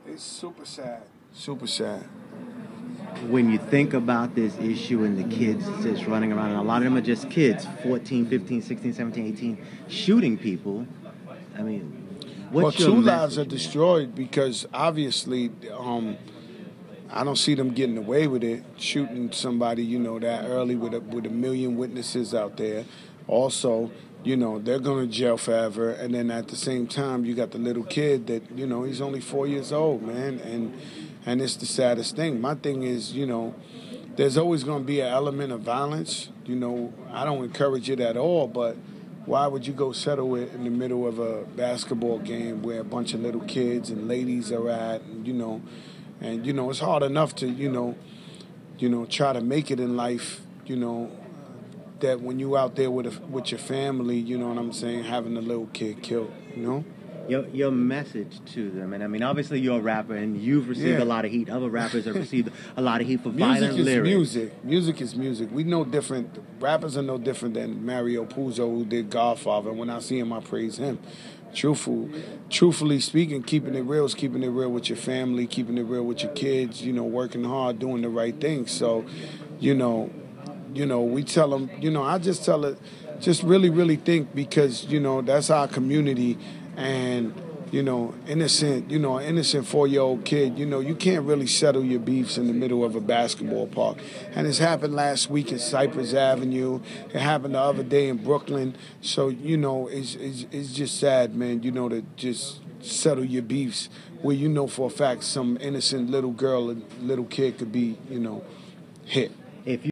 It's super sad. Super sad. When you think about this issue and the kids just running around, and a lot of them are just kids, 14, 15, 16, 17, 18, shooting people, I mean, Well, what's your two lives are message, man? destroyed because obviously, I don't see them getting away with it, shooting somebody, that early with a million witnesses out there. Also, they're going to jail forever. And then at the same time, you got the little kid that, he's only 4 years old, man. And it's the saddest thing. My thing is, there's always going to be an element of violence. I don't encourage it at all, but why would you go settle it in the middle of a basketball game where a bunch of little kids and ladies are at, and it's hard enough to, try to make it in life, that when you out there with your family, you know what I'm saying, having a little kid killed. Your message to them, and I mean, obviously you're a rapper, and you've received a lot of heat. Other rappers have received a lot of heat for violent lyrics. Music is music. We no different. Rappers are no different than Mario Puzo, who did Godfather. When I see him, I praise him. Truthfully speaking, keeping it real is keeping it real with your family, keeping it real with your kids. Working hard, doing the right thing. So, we tell them. I just tell it. Just really, really think, because that's our community. And innocent 4-year-old kid, you can't really settle your beefs in the middle of a basketball park. And it's happened last week in Cypress Avenue. It happened the other day in Brooklyn. So it's just sad, man. To just settle your beefs where for a fact some innocent little girl, little kid could be hit. If